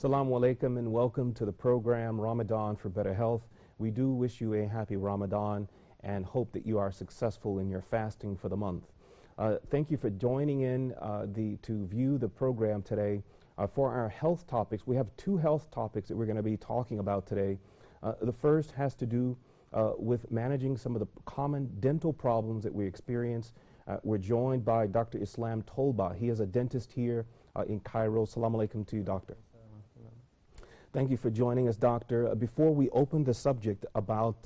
Assalamu alaikum and welcome to the program Ramadan for Better Health. We do wish you a happy Ramadan and hope that you are successful in your fasting for the month. Thank you for joining in to view the program today. For our health topics, we have two health topics that we're going to be talking about today. The first has to do with managing some of the common dental problems that we experience. We're joined by Dr. Islam Tolba. He is a dentist here in Cairo. Assalamu alaikum to you, doctor. Thank you for joining us, doctor. Before we open the subject about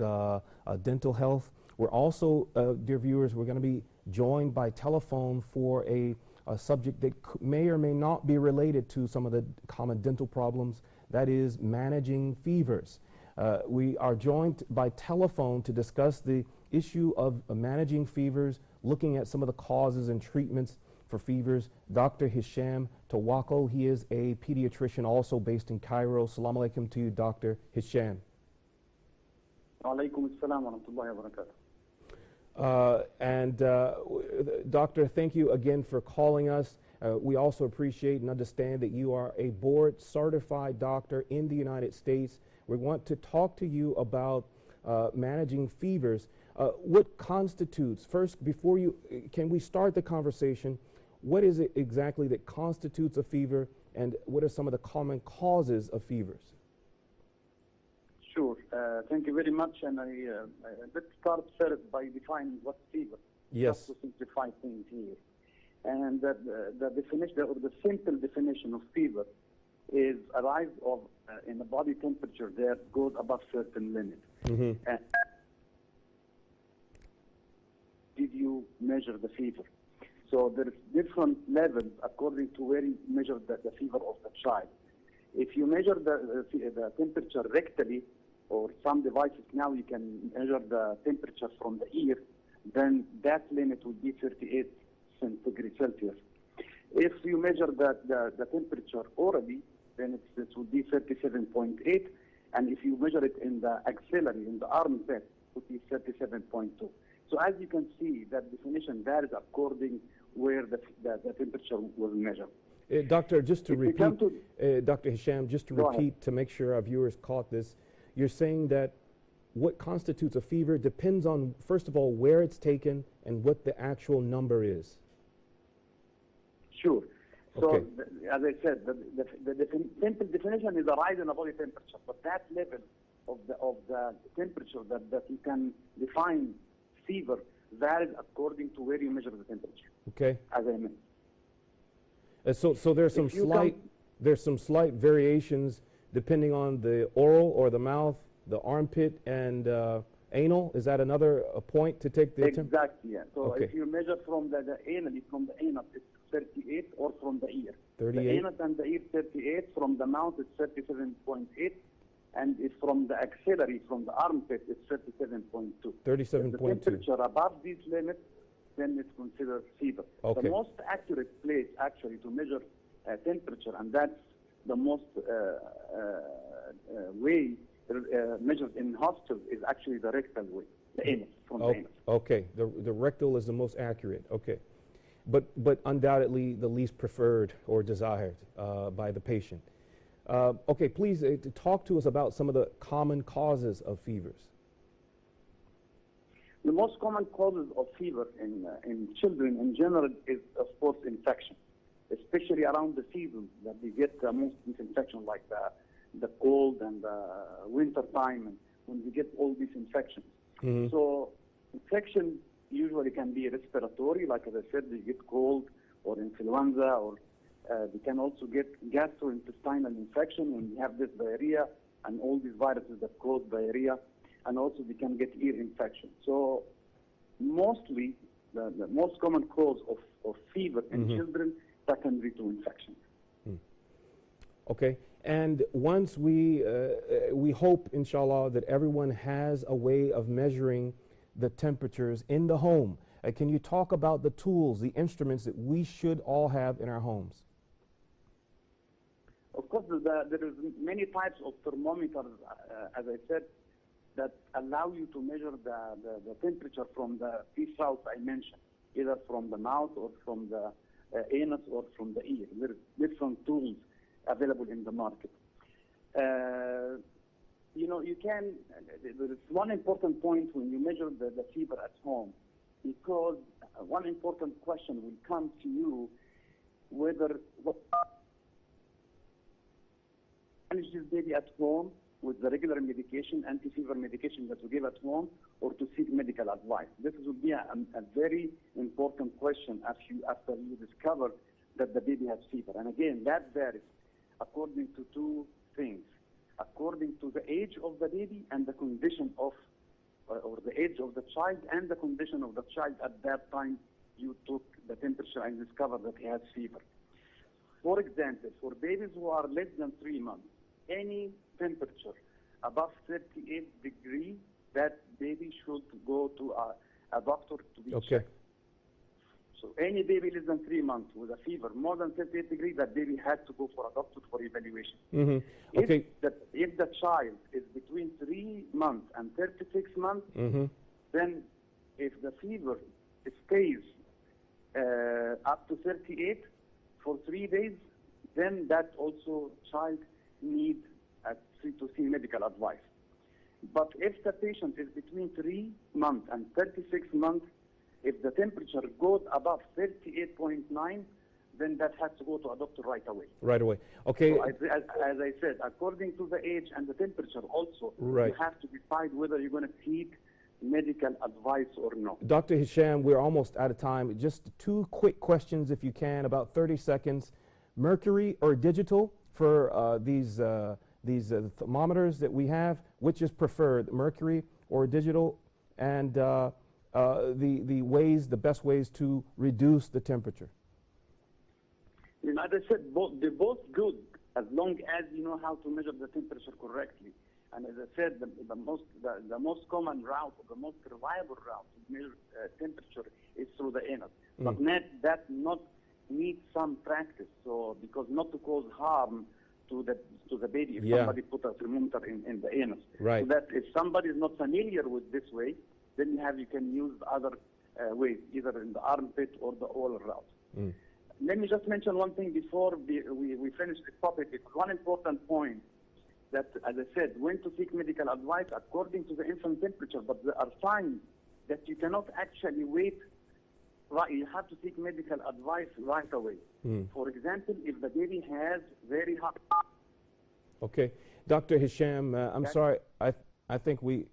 dental health, we're also, dear viewers, we're going to be joined by telephone for a subject that may or may not be related to some of the common dental problems, that is managing fevers. We are joined by telephone to discuss the issue of managing fevers, looking at some of the causes and treatments for fevers. Dr. Hisham Tawakal, he is a pediatrician also based in Cairo. Assalamu alaikum to you, Dr. Hisham. Alaikum assalam wa rahmatullahi wa barakatuh. Doctor, thank you again for calling us. We also appreciate and understand that you are a board certified doctor in the United States. We want to talk to you about managing fevers. What constitutes, first, before you, can we start the conversation, what is it exactly that constitutes a fever, and what are some of the common causes of fevers? Sure. Thank you very much. And let's start first by defining what fever. Yes. Just to simplify things here. And the definition, or the simple definition of fever, is a rise of in the body temperature that goes above certain limit. Mm-hmm. Did you measure the fever? So there's different levels according to where you measure the fever of the child. If you measure the temperature rectally, or some devices now you can measure the temperature from the ear, then that limit would be 38 centigrade Celsius. If you measure the temperature orally, then it would be 37.8, and if you measure it in the axillary, in the armpit, it would be 37.2. So as you can see, that definition varies according where the temperature was measured. Doctor, just to repeat, Dr. Hisham, just to repeat to make sure our viewers caught this, you're saying that what constitutes a fever depends on, first of all, where it's taken and what the actual number is. Sure. So, okay. As I said, the simple definition is a rise in the body temperature, but that level of the temperature that you can define fever varies according to where you measure the temperature. Okay. As I mentioned. So there's some slight variations depending on the oral or the mouth, the armpit, and anal. Is that another point to take the Exactly. Yeah. So okay. if you measure from the anus, it's 38, or from the ear. 38. The anus and the ear 38. From the mouth it's 37.8. And if from the axillary, from the armpit, it's 37.2. 37.2. The temperature above these limits, then it's considered fever. Okay. The most accurate place, actually, to measure temperature, and that's the most way measured in hospitals, is actually the rectal way, the anus, from the anus. Okay, the rectal is the most accurate. Okay, but undoubtedly the least preferred or desired by the patient. Okay, please talk to us about some of the common causes of fevers. The most common causes of fever in children in general is, of course, infection, especially around the season that we get most infection, like the cold and the winter time, and when we get all these infections. Mm-hmm. So infection usually can be respiratory, like as I said, we get cold or influenza, or we can also get gastrointestinal infection when we have this diarrhea and all these viruses that cause diarrhea, and also we can get ear infection. So mostly the most common cause of fever in mm-hmm. children secondary to infection. Okay, and once we hope, inshallah, that everyone has a way of measuring the temperatures in the home. Can you talk about the tools, the instruments that we should all have in our homes? Of course, there is many types of thermometers, as I said, that allow you to measure the temperature from the three routes I mentioned, either from the mouth or from the anus or from the ear. There are different tools available in the market. You know, you can, there is one important point when you measure the fever at home, because one important question will come to you, whether what manage this baby at home with the regular medication, anti-fever medication that we give at home, or to seek medical advice. This would be a very important question after you discover that the baby has fever. And again, that varies according to two things: according to the age of the baby and the condition of, or the age of the child and the condition of the child at that time you took the temperature and discovered that he has fever. For example, for babies who are less than 3 months, any temperature above 38 degrees, that baby should go to a doctor to be checked. So any baby less than 3 months with a fever more than 38 degrees, that baby has to go for a doctor for evaluation. Okay. If the child is between 3 months and 36 months, then if the fever stays up to 38 for 3 days, then that also child needs to see medical advice. But if the patient is between 3 months and 36 months, if the temperature goes above 38.9, then that has to go to a doctor right away. Right away. Okay. So as I said, according to the age and the temperature also, right, you have to decide whether you're going to seek medical advice or no. Dr. Hisham, we're almost out of time. Just 2 quick questions, if you can, about 30 seconds. Mercury or digital for these thermometers that we have? Which is preferred, mercury or digital? And the best ways to reduce the temperature? You know, as I said, they're both good as long as you know how to measure the temperature correctly. And as I said, the most common route, or the most reliable route to measure temperature is through the anus. But that not needs some practice. So because not to cause harm to the baby if somebody put a thermometer in the anus. Right. So that if somebody is not familiar with this way, then you can use other ways, either in the armpit or the oral route. Let me just mention one thing before we finish this topic. It's one important point that, as I said, when to seek medical advice according to the infant temperature, but there are signs that you cannot actually wait. Right, you have to seek medical advice right away. For example, if the baby has very hot. Okay, Dr. Hisham, I'm sorry. I think we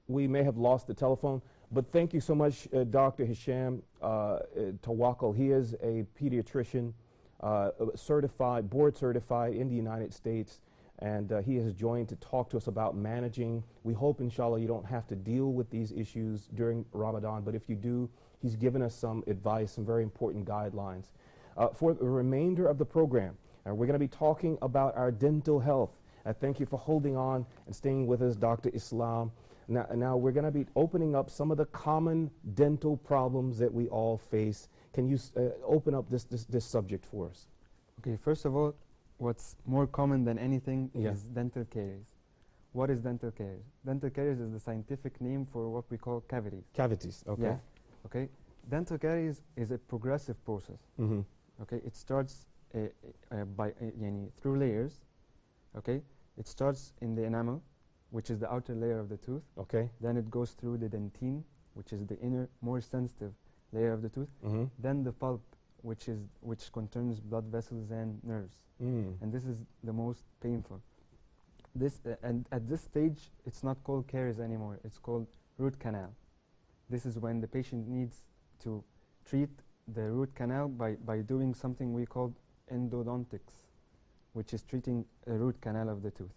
may have lost the telephone, but thank you so much, Dr. Hisham Tawakkol. He is a pediatrician, certified, board certified in the United States, and he has joined to talk to us about managing. We hope, inshallah, you don't have to deal with these issues during Ramadan, but if you do, he's given us some advice, some very important guidelines. For the remainder of the program, we're going to be talking about our dental health. Thank you for holding on and staying with us, Dr. Islam. Now we're going to be opening up some of the common dental problems that we all face. Can you open up this subject for us? Okay, first of all, what's more common than anything is dental caries. What is dental caries? Dental caries is the scientific name for what we call cavities. Cavities, okay. Yeah. Okay. Dental caries is a progressive process. Okay, it starts through layers. Okay, it starts in the enamel, which is the outer layer of the tooth. Okay. Then it goes through the dentine, which is the inner, more sensitive layer of the tooth. Then the pulp, which contains blood vessels and nerves. And this is the most painful. And at this stage, it's not called caries anymore. It's called root canal. This is when the patient needs to treat the root canal by doing something we call endodontics, which is treating a root canal of the tooth.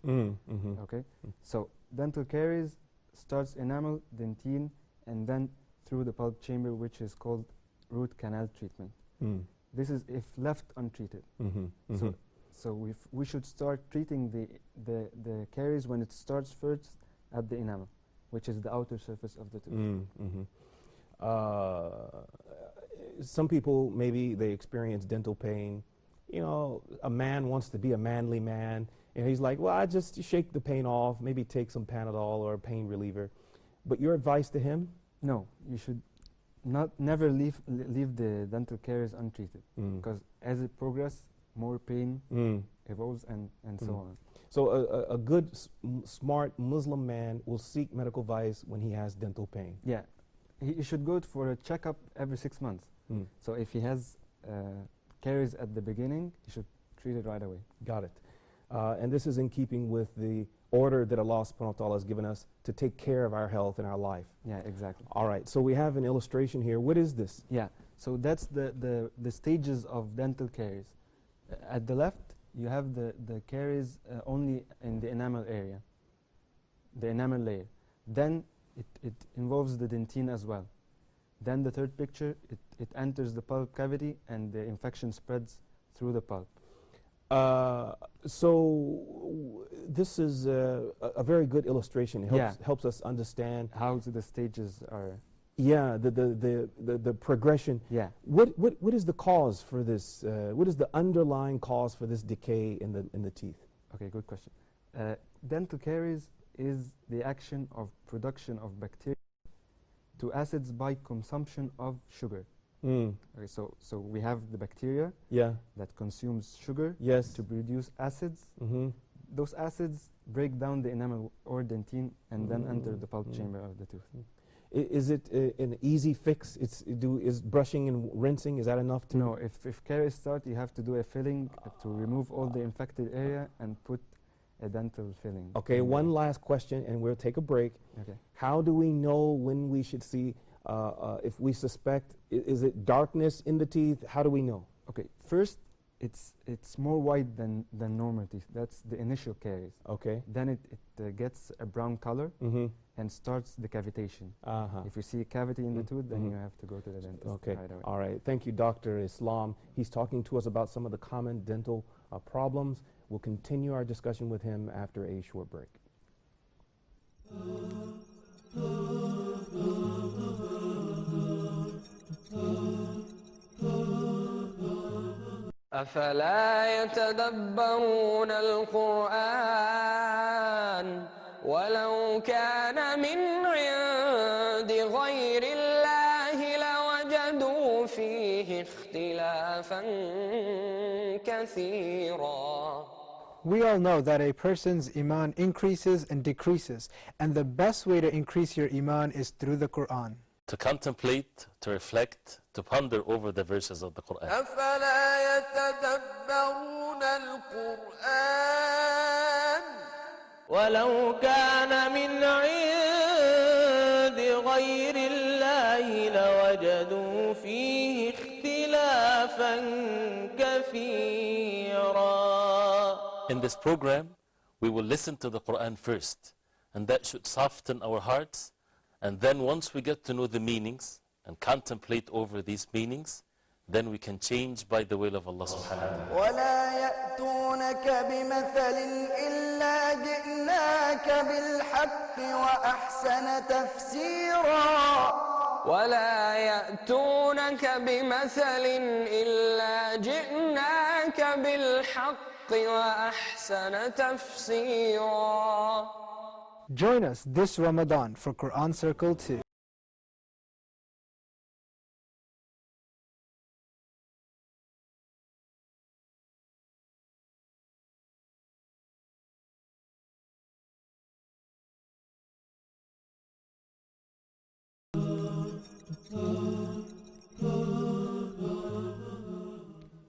Okay? So dental caries starts enamel, dentine, and then through the pulp chamber, which is called root canal treatment. This is if left untreated. So we should start treating the caries when it starts first at the enamel, which is the outer surface of the tooth. Some people, maybe they experience dental pain. You know, a man wants to be a manly man, and he's like, well, I just shake the pain off, maybe take some Panadol or a pain reliever. But your advice to him? No, you should never leave the dental caries untreated, because as it progresses, more pain evolves, and so on. So a good, smart Muslim man will seek medical advice when he has dental pain. Yeah, he should go for a checkup every 6 months. So if he has caries at the beginning, he should treat it right away. Got it. And this is in keeping with the order that Allah subhanahu wa ta'ala has given us to take care of our health and our life. Yeah, exactly. All right, so we have an illustration here. What is this? Yeah, so that's the stages of dental caries. At the left, you have the caries only in the enamel area, the enamel layer. Then it involves the dentine as well. Then the third picture, it enters the pulp cavity and the infection spreads through the pulp. So this is a very good illustration. It helps us understand how the stages are. Yeah, the progression. Yeah. What is the cause for this? What is the underlying cause for this decay in the teeth? Okay, good question. Dental caries is the action of production of bacteria to acids by consumption of sugar. Okay, so we have the bacteria that consumes sugar to produce acids. Those acids break down the enamel or dentine and then enter the pulp chamber of the tooth. Is it an easy fix? Is brushing and rinsing, is that enough to? No, if caries start, you have to do a filling to remove all the infected area and put a dental filling. Okay, one last question and we'll take a break. Okay. How do we know when we should see, if we suspect, is it darkness in the teeth? How do we know? Okay, first, it's more white than normal teeth. That's the initial caries. Okay. Then it gets a brown color and starts the cavitation. If you see a cavity in the tooth, then you have to go to the dentist right away. All right. Thank you, Dr. Islam. He's talking to us about some of the common dental problems. We'll continue our discussion with him after a short break. أفلا يتدبرون القرآن ولو كان من عند غير الله لوجدوا فيه اختلافا كثيرا. We all know that a person's iman increases and decreases, and the best way to increase your iman is through the Quran. To contemplate, to reflect, to ponder over the verses of the Quran. أفلا يتدبرون القرآن ولو كان من عند غير الله لوجدوا فيه اختلافا كثيرا. In this program, we will listen to the Quran first, and that should soften our hearts. And then once we get to know the meanings and contemplate over these meanings, then we can change by the will of Allah subhanahu wa ta'ala. ولا يأتونك بمثل إلا جئناك بالحق وأحسن تفسيرا. ولا يأتونك بمثل إلا جئناك بالحق وأحسن تفسيرا. Join us this Ramadan for Quran Circle 2.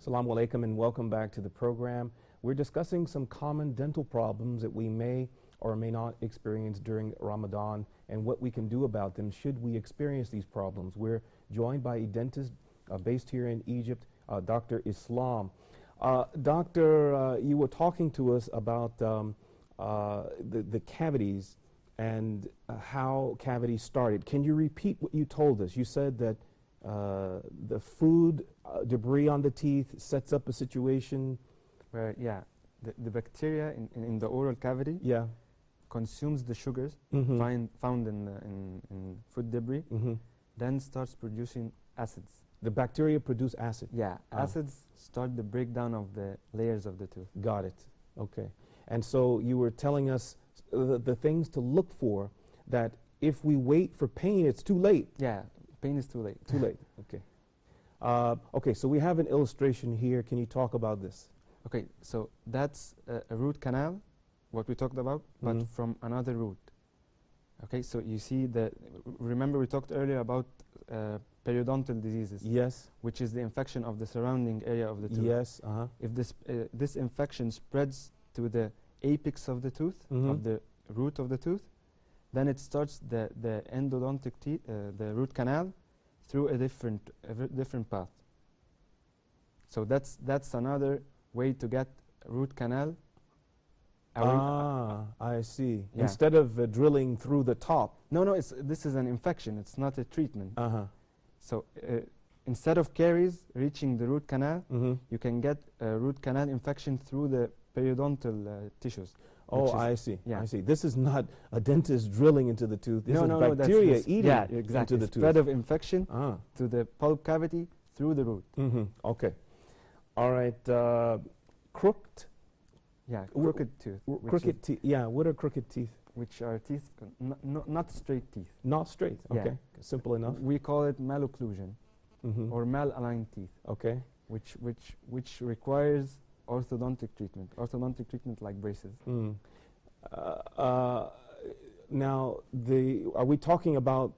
Assalamu alaikum and welcome back to the program. We're discussing some common dental problems that we may or may not experience during Ramadan and what we can do about them should we experience these problems. We're joined by a dentist based here in Egypt, Dr. Islam. Doctor, you were talking to us about the cavities and how cavities started. Can you repeat what you told us? You said that the food debris on the teeth sets up a situation where, the bacteria in the oral cavity consumes the sugars found in food debris, then starts producing acids. The bacteria produce acid? Yeah, acids start the breakdown of the layers of the tooth. Got it. Okay. And so you were telling us the things to look for, that if we wait for pain, it's too late. Yeah, pain is too late. Too late. Okay. Okay, so we have an illustration here. Can you talk about this? Okay, so that's a root canal, what we talked about, but from another root. Okay, so you see that, remember we talked earlier about periodontal diseases. Yes. Which is the infection of the surrounding area of the tooth. Yes. If this infection spreads to the apex of the tooth, of the root of the tooth, then it starts the endodontic teeth, the root canal, through a different path. So that's another way to get root canal. I see. Yeah. Instead of drilling through the top. No, this is an infection. It's not a treatment. So instead of caries reaching the root canal, you can get a root canal infection through the periodontal tissues. Oh, I see. Yeah. I see. This is not a dentist drilling into the tooth. This is no, bacteria that's eating exactly. into the tooth. Spread of infection to the pulp cavity through the root. Okay. All right. Crooked. Yeah, crooked tooth. Crooked teeth. Yeah. What are crooked teeth? Which are teeth, not straight teeth. Not straight. Okay. Yeah. Simple enough. We call it malocclusion or malaligned teeth. Okay. Which requires orthodontic treatment. Orthodontic treatment like braces. Now, are we talking about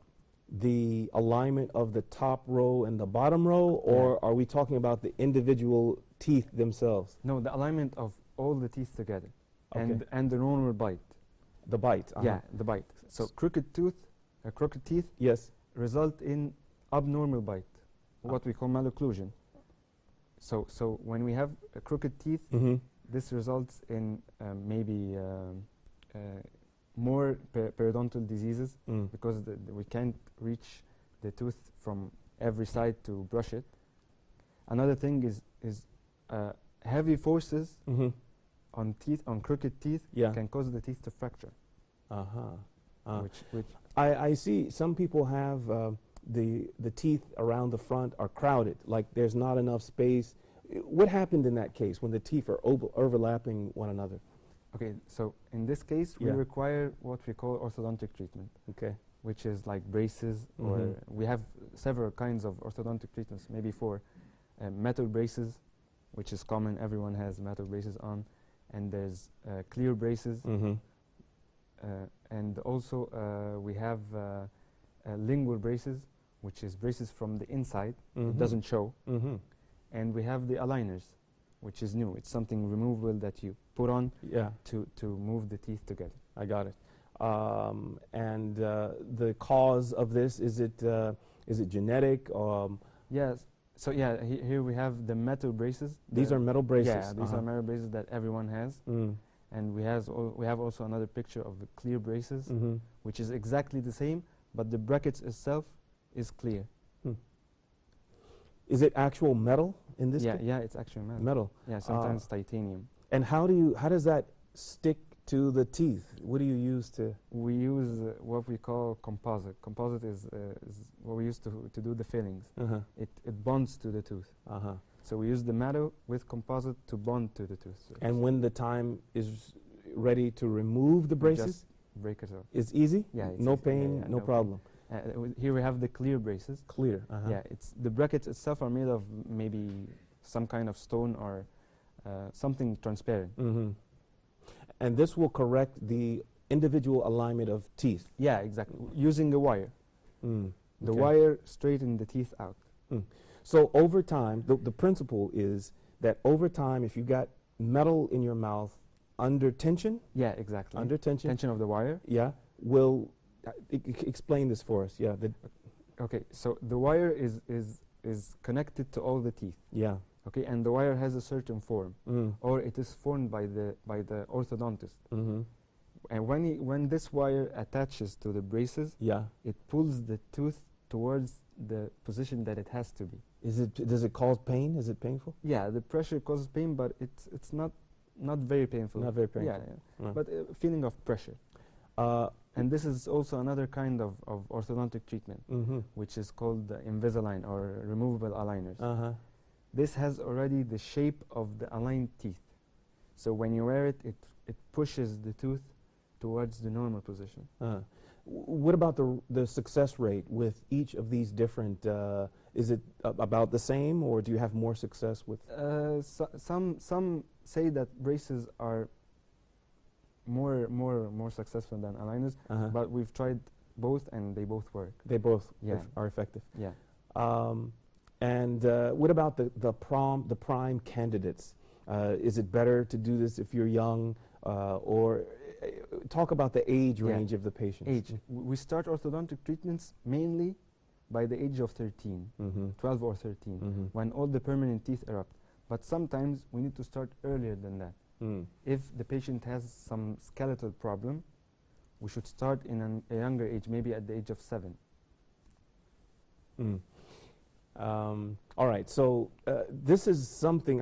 the alignment of the top row and the bottom row, or are we talking about the individual teeth themselves? No, the alignment of all the teeth together, Okay. and the normal bite. The bite. Yeah, the bite. So crooked teeth Yes. result in abnormal bite, what we call malocclusion. So when we have crooked teeth, this results in maybe more periodontal diseases because we can't reach the tooth from every side to brush it. Another thing is heavy forces on crooked teeth can cause the teeth to fracture. Which I see some people have the teeth around the front are crowded, like there's not enough space. What happened in that case when the teeth are overlapping one another? Okay, so in this case, we require what we call orthodontic treatment. Okay. Which is like braces, or we have several kinds of orthodontic treatments, maybe for metal braces, which is common, everyone has metal braces on, and there's clear braces, and also we have lingual braces, which is braces from the inside, it doesn't show, and we have the aligners, which is new. It's something removable that you put on to move the teeth together. I got it. And the cause of this, is it genetic? Yes. So yeah, here we have the metal braces. These are metal braces. Yeah, these are metal braces that everyone has. And we have also another picture of the clear braces, which is exactly the same, but the brackets itself is clear. Is it actual metal in this case? Yeah, it's actually metal. Metal. Yeah, sometimes titanium. And how does that stick to the teeth? What do you use to? We use what we call composite. Composite is what we use to do the fillings. It bonds to the tooth. So we use the metal with composite to bond to the tooth. And when the time is ready to remove the braces, just break it off. It's easy? Yeah. It's no easy. pain, no problem. Here we have the clear braces. Clear. Yeah, the brackets itself are made of maybe some kind of stone or something transparent. And this will correct the individual alignment of teeth. Yeah, exactly. Using a wire. The Okay. wire straighten the teeth out. So over time, the principle is that over time, if you got metal in your mouth under tension, Yeah, exactly. under tension, Tension of the wire. will explain this for us. Okay, so the wire is connected to all the teeth. Yeah. Okay, and the wire has a certain form, or it is formed by the orthodontist. And when this wire attaches to the braces, it pulls the tooth towards the position that it has to be. Does it cause pain? Is it painful? Yeah, the pressure causes pain, but it's not very painful. Not very painful. Yeah. But a feeling of pressure. And this is also another kind of orthodontic treatment, which is called the Invisalign or removable aligners. This has already the shape of the aligned teeth. So when you wear it, it pushes the tooth towards the normal position. What about the success rate with each of these different Is it about the same, or do you have more success with? Some say that braces are more successful than aligners, but we've tried both and they both work. They both Yeah. are effective. Yeah. And what about the prime candidates? Is it better to do this if you're young, or talk about the age range of the patients? Age. We start orthodontic treatments mainly by the age of 13, 12 or 13, when all the permanent teeth erupt. But sometimes we need to start earlier than that. If the patient has some skeletal problem, we should start in a younger age, maybe at the age of 7. All right, so this is something,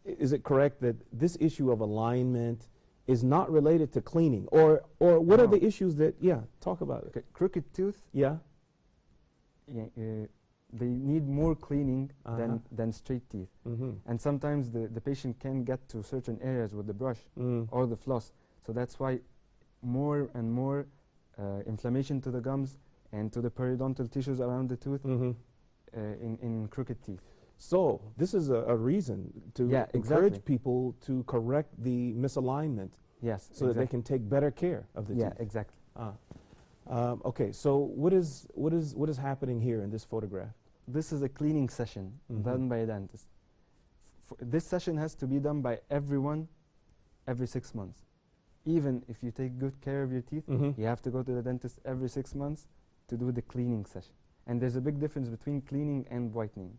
is it correct that this issue of alignment is not related to cleaning? Or what are the issues that, talk about it. Okay. Crooked tooth, they need more cleaning than straight teeth. And sometimes the patient can get to certain areas with the brush or the floss. So that's why more and more inflammation to the gums and to the periodontal tissues around the tooth in crooked teeth. So this is a reason to encourage people to correct the misalignment. Yes, so that they can take better care of the teeth. Yeah, exactly. Okay, so what is happening here in this photograph? This is a cleaning session done by a dentist. This session has to be done by everyone every 6 months. Even if you take good care of your teeth, you have to go to the dentist every 6 months to do the cleaning session. And there's a big difference between cleaning and whitening.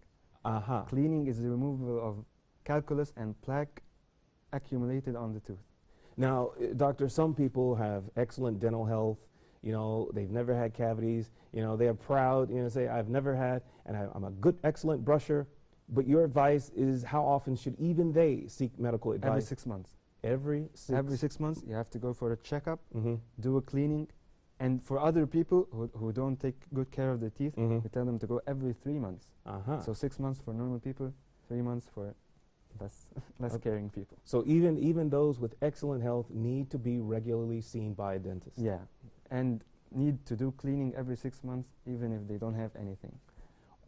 Cleaning is the removal of calculus and plaque accumulated on the tooth. Now, doctor, some people have excellent dental health. You know, they've never had cavities. You know, they are proud, say, I've never had, and I'm a good, excellent brusher. But your advice is, how often should even they seek medical advice? Every 6 months. Every 6 months, you have to go for a checkup, do a cleaning. And for other people who don't take good care of their teeth, we tell them to go every 3 months. So 6 months for normal people, 3 months for less caring people. So even those with excellent health need to be regularly seen by a dentist. Yeah, and need to do cleaning every 6 months, even if they don't have anything.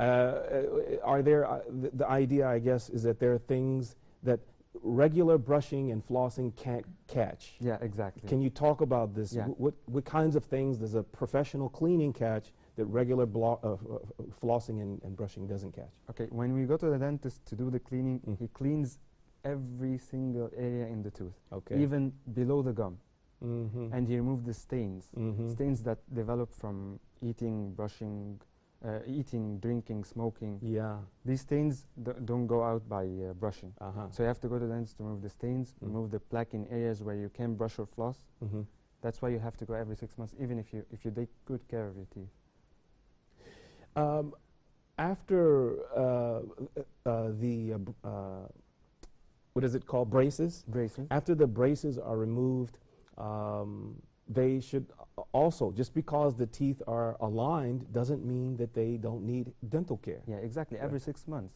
Are there the idea, I guess, is that there are things that regular brushing and flossing can't catch? Yeah, exactly. Can you talk about this? Yeah. What kinds of things does a professional cleaning catch that regular flossing and brushing doesn't catch? Okay, when we go to the dentist to do the cleaning, he cleans every single area in the tooth, even below the gum. And he removes the stains, stains that develop from eating, brushing, eating, drinking, smoking. Yeah. These stains don't go out by brushing. So you have to go to the dentist to remove the stains, remove the plaque in areas where you can brush or floss. That's why you have to go every 6 months, even if you take good care of your teeth. After what is it called, braces? Braces. After the braces are removed, they should also, just because the teeth are aligned doesn't mean that they don't need dental care. Yeah, exactly. Every 6 months.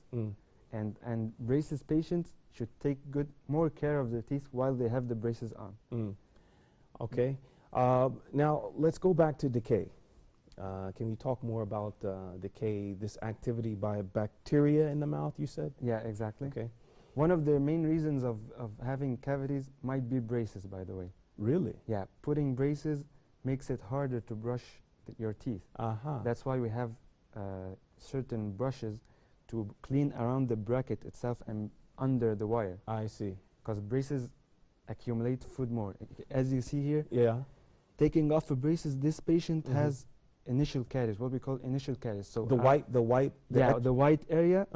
And braces patients should take more care of their teeth while they have the braces on. Okay. Now let's go back to decay. Can you talk more about decay, this activity by bacteria in the mouth, you said? Yeah, exactly. Okay. One of the main reasons of having cavities might be braces, by the way. Really? Yeah, putting braces makes it harder to brush your teeth. That's why we have certain brushes to clean around the bracket itself and under the wire. I see. Because braces accumulate food more. As you see here, taking off the braces, this patient has initial caries, what we call initial caries. So the white area.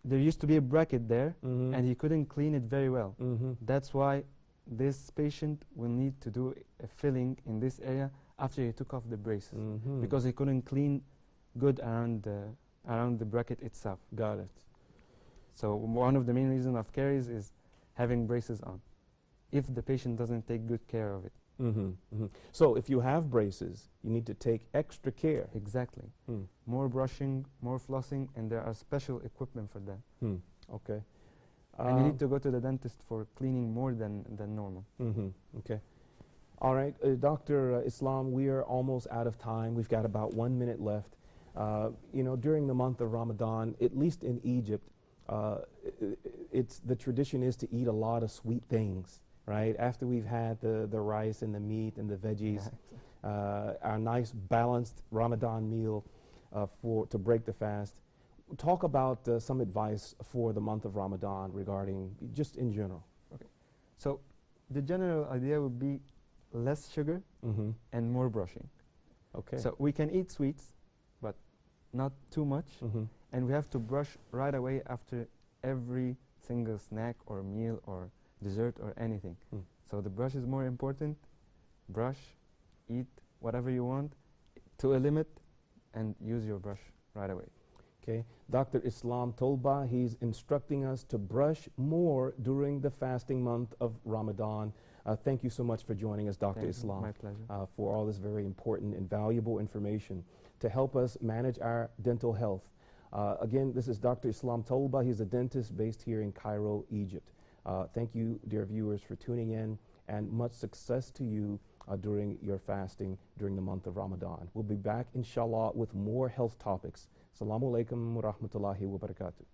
There used to be a bracket there, and he couldn't clean it very well. That's why this patient will need to do a filling in this area after he took off the braces, because he couldn't clean good around the bracket itself. Got it. So one of the main reasons of caries is having braces on, if the patient doesn't take good care of it. So if you have braces, you need to take extra care. Exactly. More brushing, more flossing, and there are special equipment for that. Okay. And you need to go to the dentist for cleaning more than normal. Okay. All right, Dr. Islam, we are almost out of time. We've got about 1 minute left. You know, during the month of Ramadan, at least in Egypt, the tradition is to eat a lot of sweet things, right? After we've had the rice and the meat and the veggies, our nice balanced Ramadan meal to break the fast. Talk about some advice for the month of Ramadan regarding just in general. Okay. So the general idea would be less sugar and more brushing. Okay. So we can eat sweets, but not too much. And we have to brush right away after every single snack or meal or dessert or anything. So the brush is more important. Brush, eat whatever you want to a limit, and use your brush right away. Okay. Dr. Islam Tolba, he's instructing us to brush more during the fasting month of Ramadan. Thank you so much for joining us, Dr. Islam. My pleasure. For all this very important and valuable information to help us manage our dental health. Again, this is Dr. Islam Tolba. He's a dentist based here in Cairo, Egypt. Thank you, dear viewers, for tuning in, and much success to you during your fasting during the month of Ramadan. We'll be back, inshallah, with more health topics. Assalamu alaikum wa rahmatullahi wa barakatuh.